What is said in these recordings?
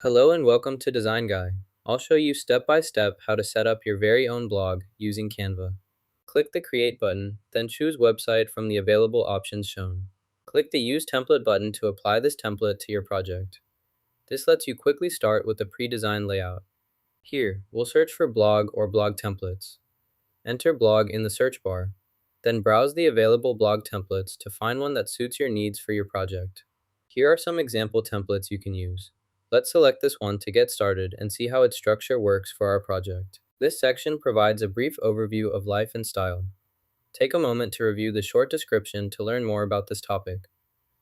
Hello and welcome to Design Guy. I'll show you step by step how to set up your very own blog using Canva. Click the Create button, then choose Website from the available options shown. Click the Use Template button to apply this template to your project. This lets you quickly start with a pre-designed layout. Here, we'll search for blog or blog templates. Enter blog in the search bar, then browse the available blog templates to find one that suits your needs for your project. Here are some example templates you can use. Let's select this one to get started and see how its structure works for our project. This section provides a brief overview of life and style. Take a moment to review the short description to learn more about this topic.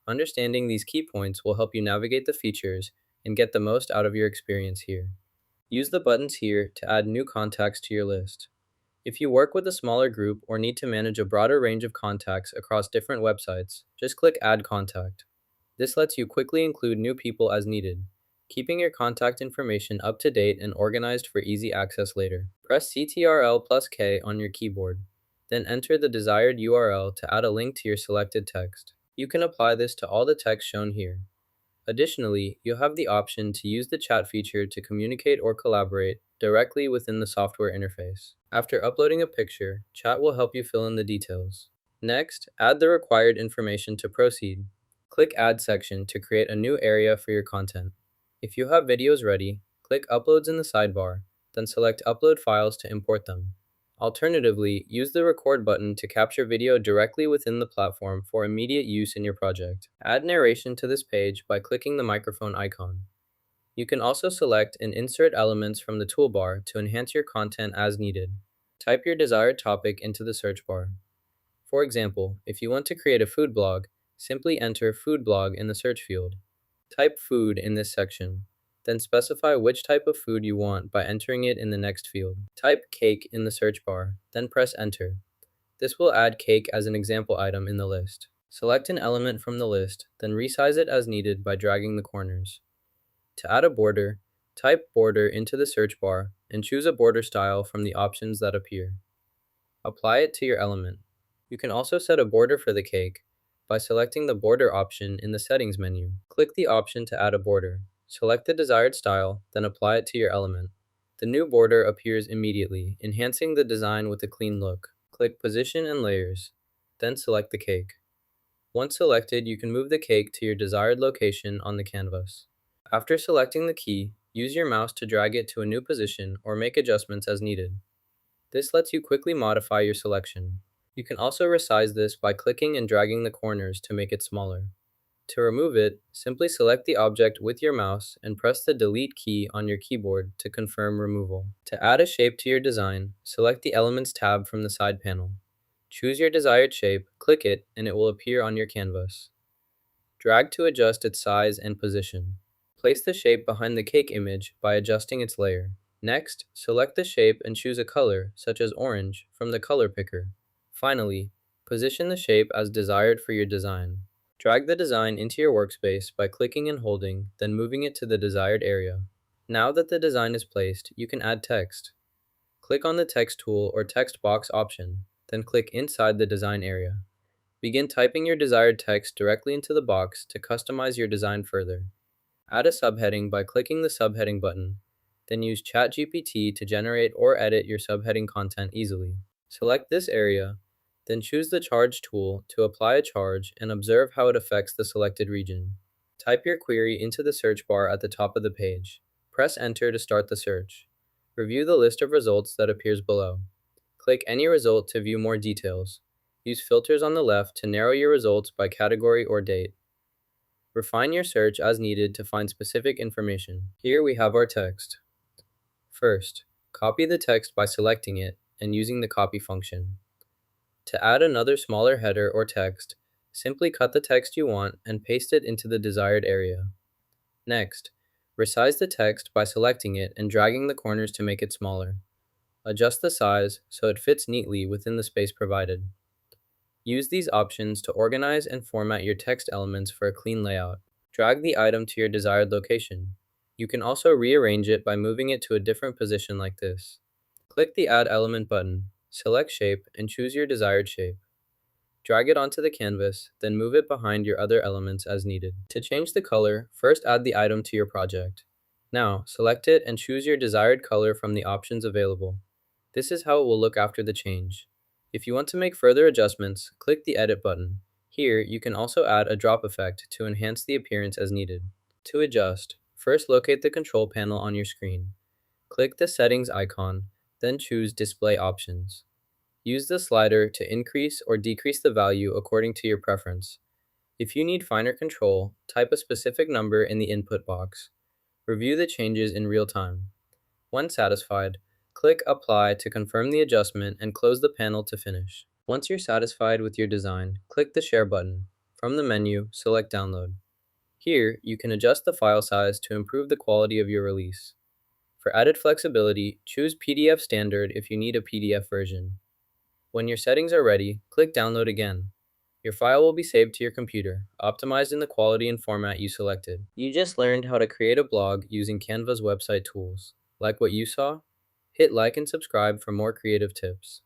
Understanding these key points will help you navigate the features and get the most out of your experience here. Use the buttons here to add new contacts to your list. If you work with a smaller group or need to manage a broader range of contacts across different websites, just click Add Contact. This lets you quickly include new people as needed, keeping your contact information up to date and organized for easy access later. Press Ctrl+K on your keyboard, then enter the desired URL to add a link to your selected text. You can apply this to all the text shown here. Additionally, you'll have the option to use the chat feature to communicate or collaborate directly within the software interface. After uploading a picture, chat will help you fill in the details. Next, add the required information to proceed. Click Add section to create a new area for your content. If you have videos ready, click Uploads in the sidebar, then select Upload Files to import them. Alternatively, use the Record button to capture video directly within the platform for immediate use in your project. Add narration to this page by clicking the microphone icon. You can also select and insert elements from the toolbar to enhance your content as needed. Type your desired topic into the search bar. For example, if you want to create a food blog, simply enter food blog in the search field. Type food in this section, then specify which type of food you want by entering it in the next field. Type cake in the search bar, then press enter. This will add cake as an example item in the list. Select an element from the list, then resize it as needed by dragging the corners. To add a border, type border into the search bar and choose a border style from the options that appear. Apply it to your element. You can also set a border for the cake by selecting the border option in the settings menu. Click the option to add a border. Select the desired style, then apply it to your element. The new border appears immediately, enhancing the design with a clean look. Click Position and Layers, then select the cake. Once selected, you can move the cake to your desired location on the canvas. After selecting the key, use your mouse to drag it to a new position or make adjustments as needed. This lets you quickly modify your selection. You can also resize this by clicking and dragging the corners to make it smaller. To remove it, simply select the object with your mouse and press the Delete key on your keyboard to confirm removal. To add a shape to your design, select the Elements tab from the side panel. Choose your desired shape, click it, and it will appear on your canvas. Drag to adjust its size and position. Place the shape behind the cake image by adjusting its layer. Next, select the shape and choose a color, such as orange, from the color picker. Finally, position the shape as desired for your design. Drag the design into your workspace by clicking and holding, then moving it to the desired area. Now that the design is placed, you can add text. Click on the text tool or text box option, then click inside the design area. Begin typing your desired text directly into the box to customize your design further. Add a subheading by clicking the subheading button, then use ChatGPT to generate or edit your subheading content easily. Select this area, then choose the Charge tool to apply a charge and observe how it affects the selected region. Type your query into the search bar at the top of the page. Press Enter to start the search. Review the list of results that appears below. Click any result to view more details. Use filters on the left to narrow your results by category or date. Refine your search as needed to find specific information. Here we have our text. First, copy the text by selecting it and using the copy function. To add another smaller header or text, simply cut the text you want and paste it into the desired area. Next, resize the text by selecting it and dragging the corners to make it smaller. Adjust the size so it fits neatly within the space provided. Use these options to organize and format your text elements for a clean layout. Drag the item to your desired location. You can also rearrange it by moving it to a different position like this. Click the Add Element button. Select Shape and choose your desired shape. Drag it onto the canvas, then move it behind your other elements as needed. To change the color, first add the item to your project. Now, select it and choose your desired color from the options available. This is how it will look after the change. If you want to make further adjustments, click the Edit button. Here, you can also add a drop effect to enhance the appearance as needed. To adjust, first locate the control panel on your screen. Click the Settings icon, then choose Display Options. Use the slider to increase or decrease the value according to your preference. If you need finer control, type a specific number in the input box. Review the changes in real time. When satisfied, click Apply to confirm the adjustment and close the panel to finish. Once you're satisfied with your design, click the Share button. From the menu, select Download. Here, you can adjust the file size to improve the quality of your release. For added flexibility, choose PDF Standard if you need a PDF version. When your settings are ready, click Download again. Your file will be saved to your computer, optimized in the quality and format you selected. You just learned how to create a blog using Canva's website tools. Like what you saw? Hit like and subscribe for more creative tips.